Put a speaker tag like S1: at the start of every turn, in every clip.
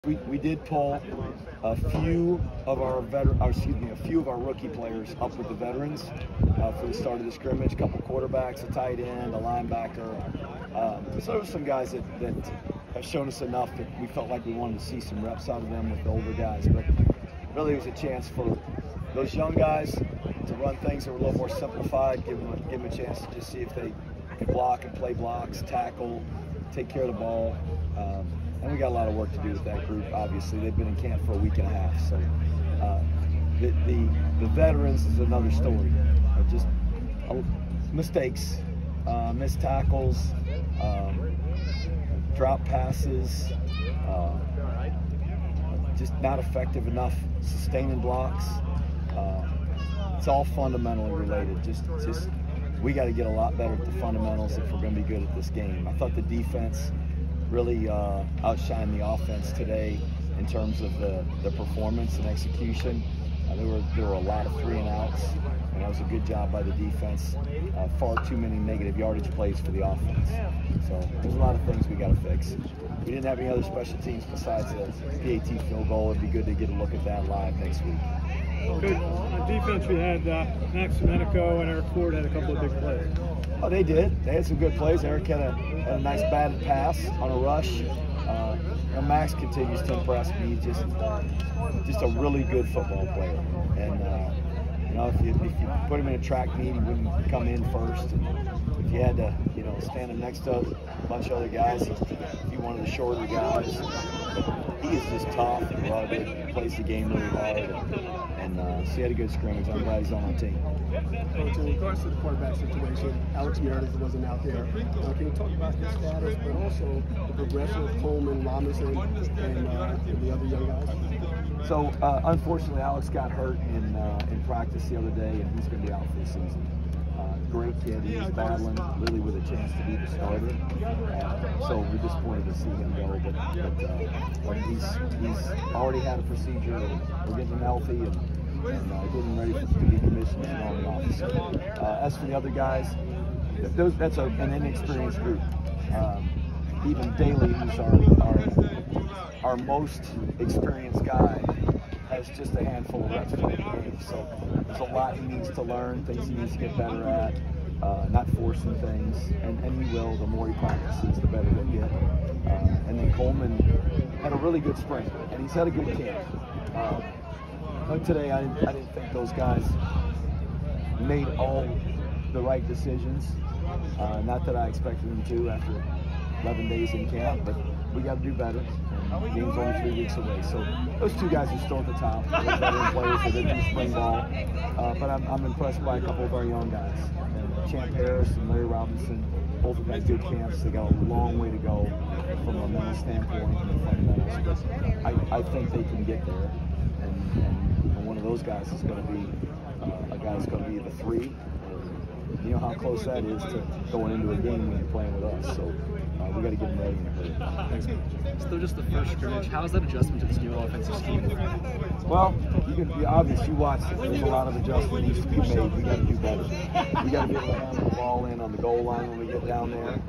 S1: We did pull a few of our rookie players up with the veterans for the start of the scrimmage. A couple quarterbacks, a tight end, a linebacker. So there were some guys that have shown us enough that we felt like we wanted to see some reps out of them with the older guys. But really, it was a chance for those young guys to run things that were a little more simplified, give them a chance to just see if they could block and play blocks, tackle, take care of the ball. And we got a lot of work to do with that group, obviously. They've been in camp for a week and a half. So the veterans is another story. Just mistakes, missed tackles, drop passes, just not effective enough sustaining blocks. It's all fundamentally related. Just we got to get a lot better at the fundamentals if we're going to be good at this game. I thought the defense really outshined the offense today in terms of the performance and execution. There were a lot of 3 and outs, and that was a good job by the defense. Far too many negative yardage plays for the offense. So there's a lot of things we got to fix. We didn't have any other special teams besides the PAT field goal. It'd be good to get a look at that live next week.
S2: Good. On defense, we had Max Domenico and Eric Ford had a couple of big plays.
S1: Oh, they did. They had some good plays. Eric had a nice batted pass on a rush. Max continues to impress me. Just a really good football player. And if you put him in a track meet, he wouldn't come in first. And if you had to, stand him next to a bunch of other guys, he'd be one of the shorter guys. But he is just tough and rugged. Plays the game really hard. So he had a good scrimmage. I'm glad he's on our team.
S3: Coach, in regards to the quarterback situation, Alex Meredith wasn't out there. Can you talk about his status, but also the progression of Coleman, Robinson, and the other young guys?
S1: So, unfortunately, Alex got hurt in practice the other day, and he's going to be out for the season. Great kid. He's battling really with a chance to be the starter. So we're disappointed to see him go, but he's already had a procedure, and we're getting him healthy and getting ready to be commissioned as an Army officer. As for the other guys, that's an inexperienced group. Even Daly, who's our most experienced guy, has just a handful of reps for the game. So there's a lot he needs to learn, things he needs to get better at, not forcing things, and he will. The more he practices, the better he'll get. And then Coleman had a really good spring, and he's had a good camp. But today, I didn't think those guys made all the right decisions. Not that I expected them to after 11 days in camp, but we got to do better. And the game's only 3 weeks away. So those 2 guys are still at the top. They're veteran players. They didn't do spring ball. But I'm impressed by a couple of our young guys. And Champ Harris and Larry Robinson both have had good camps. They got a long way to go from a mental standpoint and the fundamentals. But I think they can get there. And one of those guys is going to be a guy that's going to be the 3. You know how close that is to going into a game when you're playing with us. So we got to get them ready in a hurry.
S4: Thanks. Still just the first scrimmage. How is that adjustment to this new offensive scheme?
S1: Well, you can be obvious. You watch it. There's a lot of adjustment needs to be made. We got to do better. We got to be able to handle the ball in on the goal line when we get down there.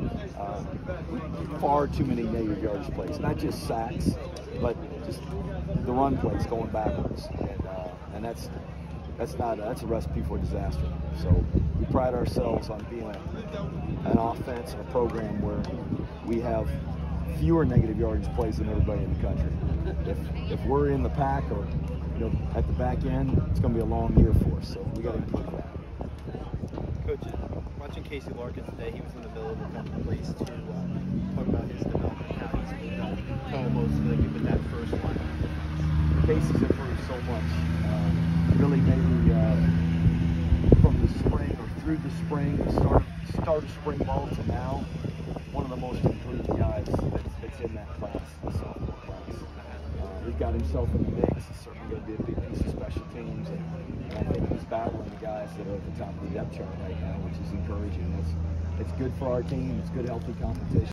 S1: Far too many negative yardage plays. Not just sacks, but just the run plays going backwards. And that's a recipe for disaster. So we pride ourselves on being an offense and a program where we have fewer negative yardage plays than everybody in the country. If we're in the pack or at the back end, it's going to be a long year for us. So we got to improve that.
S5: Coach, watching Casey Larkin today, he was in the middle of a couple of plays to talk about his development, how he's been almost with that first one.
S1: Casey's improved so much. Really maybe from the spring or through the spring, start of spring ball to now, one of the most improved guys that's in that class, the sophomore class. He's got himself in the mix. He's certainly going to be a big piece of special teams, and I think he's battling the guys that are at the top of the depth chart right now, which is encouraging. It's good for our team. It's good, healthy competition.